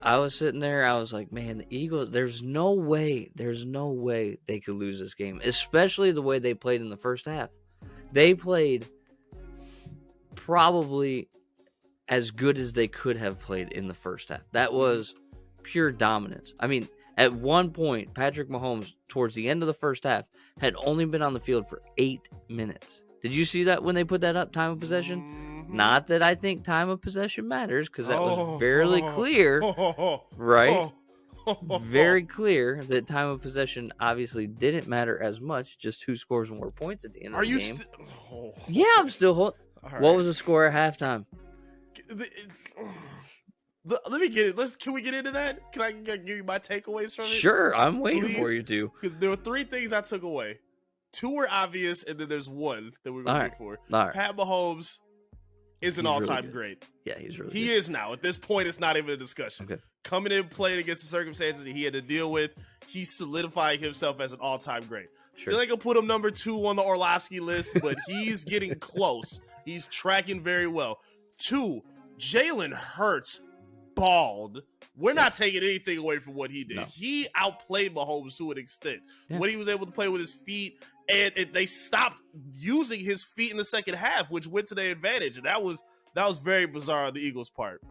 I was sitting there. I was like, man, the Eagles. There's no way they could lose this game, especially the way they played in the first half. They played probably as good as they could have played in the first half. That was pure dominance. I mean, at one point, Patrick Mahomes, towards the end of the first half, had only been on the field for 8 minutes. Did you see that when they put that up, time of possession? Mm-hmm. Not that I think time of possession matters, because that was fairly clear, right? Very clear that time of possession obviously didn't matter as much, just who scores more points at the end of the game. Yeah, I'm still holding. Right. What was the score at halftime? Let me get it. Can we get into that? Can I give you my takeaways from it? Sure, I'm waiting for you to. Because there were 3 things I took away. 2 were obvious, and then there's 1 that we're going to look for. Right. Pat Mahomes is an all-time great. Yeah, he's really He is now. At this point, it's not even a discussion. Okay. Coming in, playing against the circumstances that he had to deal with, he's solidifying himself as an all-time great. Sure. Still ain't going to put him number 2 on the Orlovsky list, but he's getting close. He's tracking very well. 2, Jalen Hurts balled. We're not taking anything away from what he did. No. He outplayed Mahomes to an extent. Yeah. What he was able to play with his feet, and they stopped using his feet in the second half, which went to their advantage. And that was very bizarre on the Eagles' part.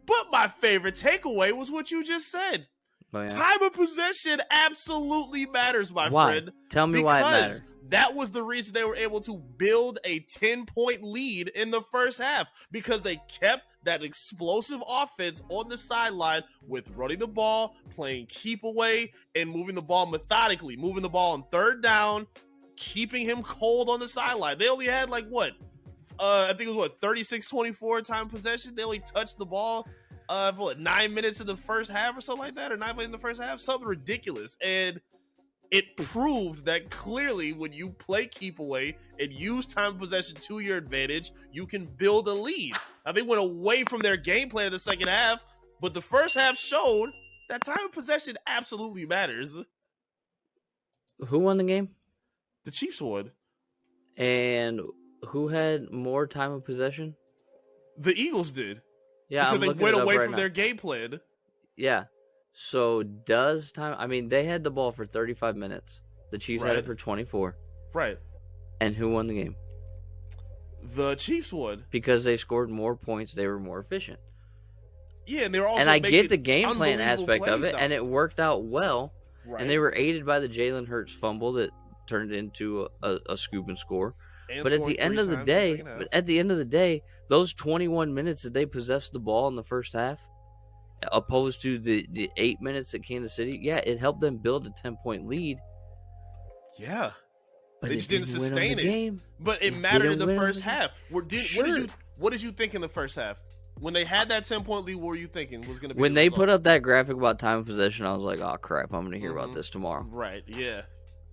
But my favorite takeaway was what you just said. Oh, yeah. Time of possession absolutely matters, my friend. Tell me why it matters. That was the reason they were able to build a 10-point lead in the first half, because they kept that explosive offense on the sideline with running the ball, playing keep away, and moving the ball methodically, moving the ball on 3rd down, keeping him cold on the sideline. They only had I think it was 36-24 time possession. They only touched the ball for 9 minutes in the first half or something like that, or 9 minutes in the first half, something ridiculous. And it proved that clearly when you play keep away and use time of possession to your advantage, you can build a lead. Now, they went away from their game plan in the second half, but the first half showed that time of possession absolutely matters. Who won the game? The Chiefs won. And who had more time of possession? The Eagles did. Yeah, because they went away from their game plan. Yeah. So does time... I mean, they had the ball for 35 minutes. The Chiefs had it for 24. Right. And who won the game? The Chiefs won. Because they scored more points. They were more efficient. Yeah, and they were also And I get the game plan aspect of it, and it worked out well. Right. And they were aided by the Jalen Hurts fumble that turned into a scoop and score. But at the end of the day, those 21 minutes that they possessed the ball in the first half, opposed to the 8 minutes at Kansas City, yeah, it helped them build a 10-point lead. Yeah. But they just didn't sustain it. But it mattered in the first half. What did you think in the first half? When they had that 10-point lead, what were you thinking was going to be when they put up that graphic about time of possession? I was like, oh crap, I'm going to hear about this tomorrow. Right, yeah.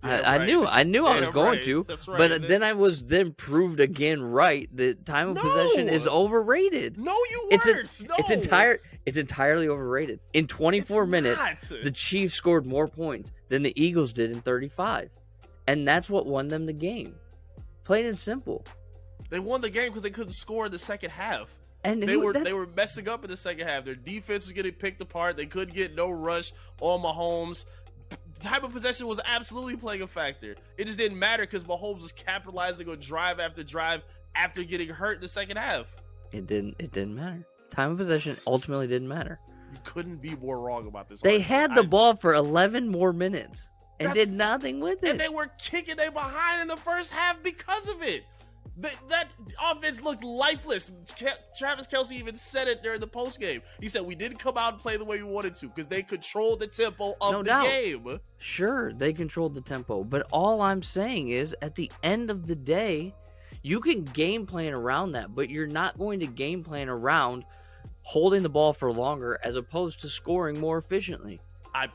I knew I was going to, but then I was proved again right that time of possession is overrated. No, you weren't. It's entirely overrated. In 24 minutes, the Chiefs scored more points than the Eagles did in 35, and that's what won them the game. Plain and simple. They won the game because they couldn't score in the second half. And they were messing up in the second half. Their defense was getting picked apart. They couldn't get no rush on Mahomes. Time of possession was absolutely playing a factor. It just didn't matter because Mahomes was capitalizing on drive after drive after getting hurt in the second half. It didn't matter. Time of possession ultimately didn't matter. You couldn't be more wrong about this. They had the ball for 11 more minutes and did nothing with it. And they were kicking their behind in the first half because of it. That offense looked lifeless. Travis Kelce even said it during the postgame. He said, we didn't come out and play the way we wanted to because they controlled the tempo of the game. Sure, they controlled the tempo. But all I'm saying is, at the end of the day, you can game plan around that, but you're not going to game plan around holding the ball for longer as opposed to scoring more efficiently. I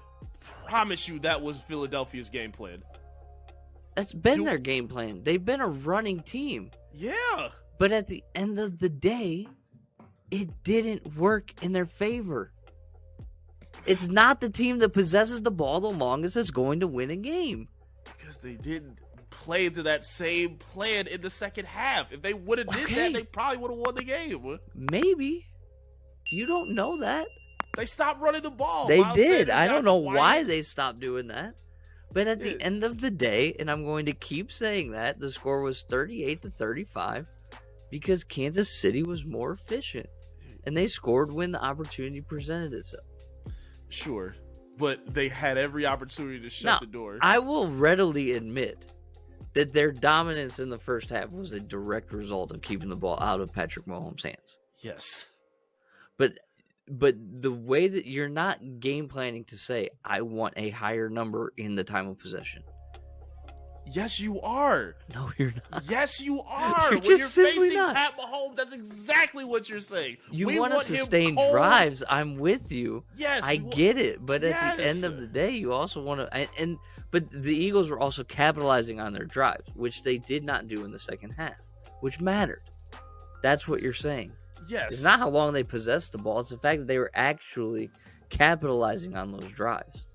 promise you that was Philadelphia's game plan. That's been their game plan. They've been a running team. Yeah. But at the end of the day, it didn't work in their favor. It's not the team that possesses the ball the longest that's going to win a game. Because they didn't play to that same plan in the second half. If they would have did that, they probably would have won the game. Maybe. You don't know that. They stopped running the ball. They Miles did. Sanders I got don't know quiet. why they stopped doing that. But at the end of the day, and I'm going to keep saying that, the score was 38-35 because Kansas City was more efficient. And they scored when the opportunity presented itself. Sure. But they had every opportunity to shut the door. I will readily admit that their dominance in the first half was a direct result of keeping the ball out of Patrick Mahomes' hands. Yes. But the way that you're not game planning to say, I want a higher number in the time of possession. Yes, you are. No, you're not. Yes, you are. You're when you're just simply facing not. Pat Mahomes, that's exactly what you're saying. You want to sustain drives. I'm with you. Yes. I get it. But at the Yes. end of the day, you also want to... But the Eagles were also capitalizing on their drives, which they did not do in the second half, which mattered. That's what you're saying. Yes. It's not how long they possessed the ball. It's the fact that they were actually capitalizing on those drives.